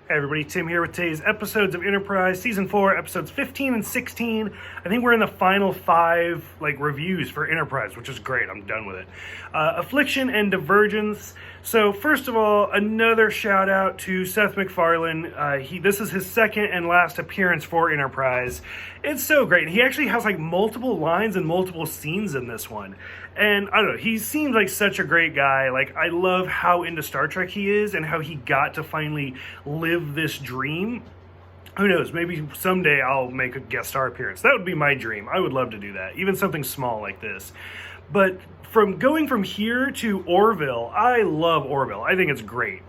Hey everybody, Tim here with today's episodes of Enterprise, Season 4, Episodes 15 and 16. I think we're in the final 5 reviews for Enterprise, which is great. I'm done with it. Affliction and Divergence. So first of all, another shout out to Seth MacFarlane. This is his second and last appearance for Enterprise. It's so great. He actually has multiple lines and multiple scenes in this one. And I don't know, he seems like such a great guy. I love how into Star Trek he is and how he got to finally live this dream. Who knows, maybe someday I'll make a guest star appearance. That would be my dream. I would love to do that, even something small like this. But going from here to Orville, I love Orville. I think it's great.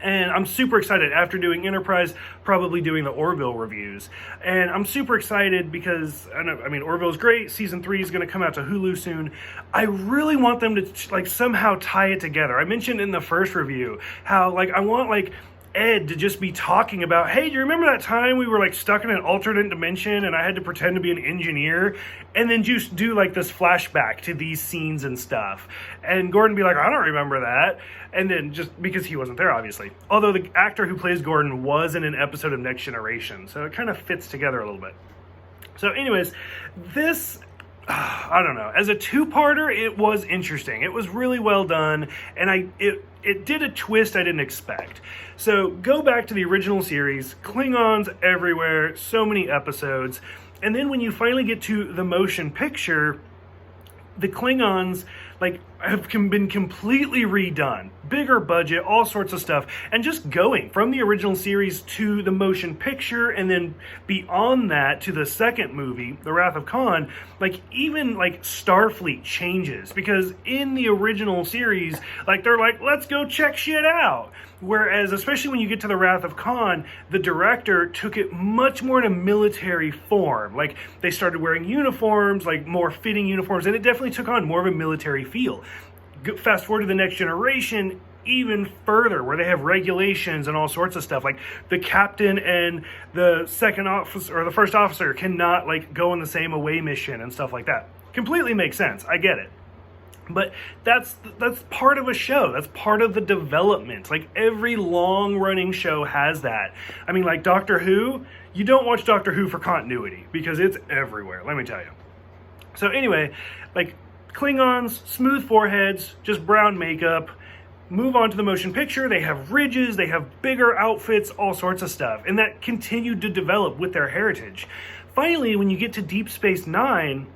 And I'm super excited after doing Enterprise, probably doing the Orville reviews. And I'm super excited because, Orville's great. Season 3 is going to come out to Hulu soon. I really want them to somehow tie it together. I mentioned in the first review how I want Ed to just be talking about, hey, do you remember that time we were stuck in an alternate dimension and I had to pretend to be an engineer? And then just do this flashback to these scenes and stuff. And Gordon be like, I don't remember that. And then just because he wasn't there, obviously. Although the actor who plays Gordon was in an episode of Next Generation. So it kind of fits together a little bit. So anyways, this, I don't know. As a two-parter, it was interesting. It was really well done. And it did a twist I didn't expect. So go back to the original series, Klingons everywhere, so many episodes, and then when you finally get to the motion picture, the Klingons have been completely redone, bigger budget, all sorts of stuff, and just going from the original series to the motion picture, and then beyond that to the second movie, The Wrath of Khan, even Starfleet changes, because in the original series, they're let's go check shit out. Whereas, especially when you get to The Wrath of Khan, the director took it much more in a military form. They started wearing uniforms, more fitting uniforms, and it definitely took on more of a military feel. Fast forward to the Next Generation, even further, where they have regulations and all sorts of stuff. The captain and the second officer, or the first officer, cannot go on the same away mission and stuff like that. Completely makes sense. I get it. But that's part of a show. That's part of the development. Every long-running show has that. Doctor Who, you don't watch Doctor Who for continuity, because it's everywhere, let me tell you. So anyway, Klingons, smooth foreheads, just brown makeup. Move on to the motion picture. They have ridges, they have bigger outfits, all sorts of stuff. And that continued to develop with their heritage. Finally, when you get to Deep Space Nine,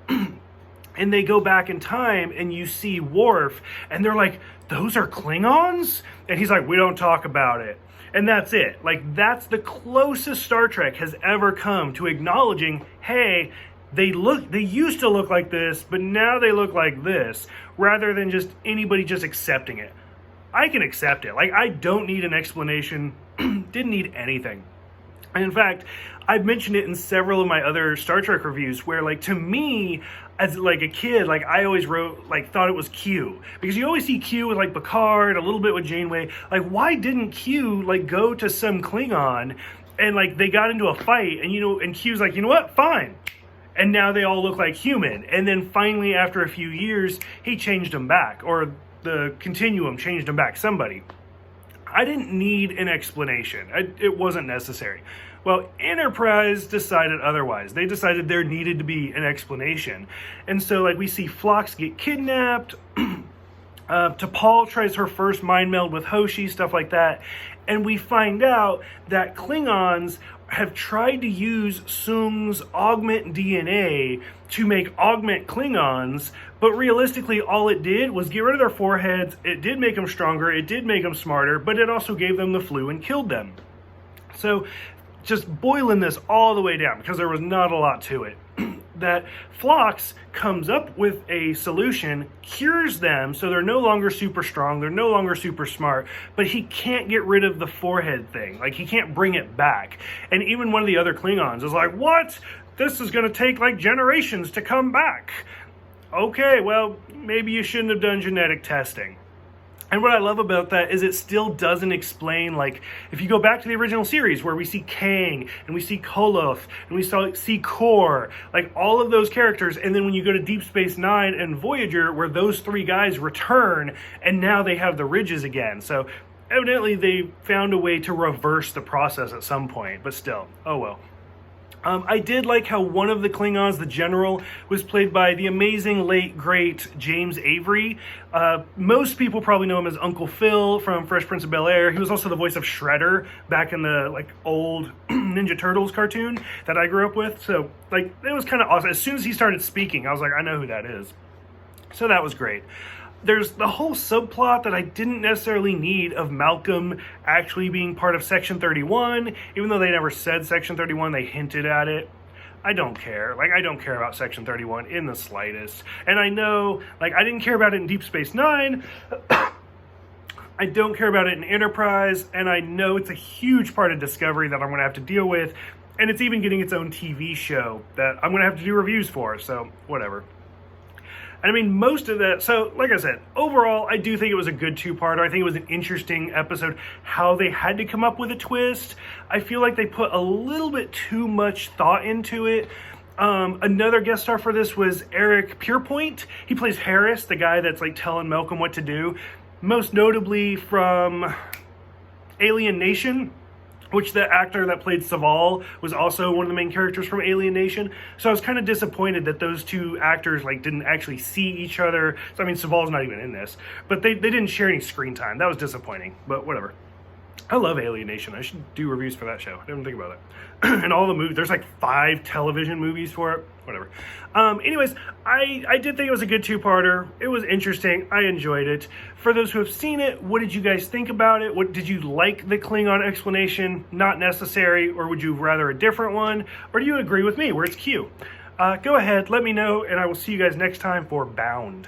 and they go back in time and you see Worf, and they're like, those are Klingons? And he's like, we don't talk about it. And that's it. That's the closest Star Trek has ever come to acknowledging, hey, they used to look like this, but now they look like this, rather than just anybody just accepting it. I can accept it. I don't need an explanation. Didn't need anything. And in fact, I've mentioned it in several of my other Star Trek reviews where, to me, as a kid, I always thought it was Q. Because you always see Q with Picard, a little bit with Janeway. Why didn't Q go to some Klingon and they got into a fight and Q's like, you know what, fine. And now they all look like human. And then finally, after a few years, he changed them back, or the Continuum changed them back, somebody. I didn't need an explanation. It wasn't necessary. Well, Enterprise decided otherwise. They decided there needed to be an explanation. And so, we see Phlox get kidnapped. T'Pol tries her first mind meld with Hoshi, stuff like that. And we find out that Klingons have tried to use Soong's augment DNA to make augment Klingons, but realistically all it did was get rid of their foreheads. It did make them stronger, it did make them smarter, but it also gave them the flu and killed them. So just boiling this all the way down, because there was not a lot to it, that Phlox comes up with a solution, cures them, so they're no longer super strong, they're no longer super smart, but he can't get rid of the forehead thing. He can't bring it back. And even one of the other Klingons is like, what? This is going to take generations to come back. Okay, well, maybe you shouldn't have done genetic testing. And what I love about that is it still doesn't explain, if you go back to the original series where we see Kang, and we see Koloth, and we see Kor, all of those characters, and then when you go to Deep Space Nine and Voyager, where those three guys return, and now they have the ridges again. So evidently they found a way to reverse the process at some point, but still, oh well. I did like how one of the Klingons, the general, was played by the amazing late, great James Avery. Most people probably know him as Uncle Phil from Fresh Prince of Bel-Air. He was also the voice of Shredder back in the old Ninja Turtles cartoon that I grew up with. So it was kind of awesome. As soon as he started speaking, I was like, I know who that is. So that was great. There's the whole subplot that I didn't necessarily need of Malcolm actually being part of Section 31. Even though they never said Section 31, they hinted at it. I don't care. I don't care about Section 31 in the slightest. And I know, I didn't care about it in Deep Space Nine. I don't care about it in Enterprise. And I know it's a huge part of Discovery that I'm going to have to deal with. And it's even getting its own TV show that I'm going to have to do reviews for. So, whatever. I mean, most of that, so like I said, overall, I do think it was a good two-parter. I think it was an interesting episode. How they had to come up with a twist, I feel like they put a little bit too much thought into it. Another guest star for this was Eric Pierpoint. He plays Harris, the guy that's telling Malcolm what to do. Most notably from Alien Nation, which the actor that played Saval was also one of the main characters from Alien Nation. So I was kind of disappointed that those two actors didn't actually see each other. So I mean, Saval's not even in this, but they didn't share any screen time. That was disappointing, but whatever. I love Alien Nation. I should do reviews for that show. I didn't think about it. And all the movies, there's 5 television movies for it. Whatever. Anyways, I did think it was a good two-parter. It was interesting. I enjoyed it. For those who have seen it, what did you guys think about it? What did you like the Klingon explanation? Not necessary, or would you rather a different one? Or do you agree with me where it's Q? Go ahead, let me know, and I will see you guys next time for Bound.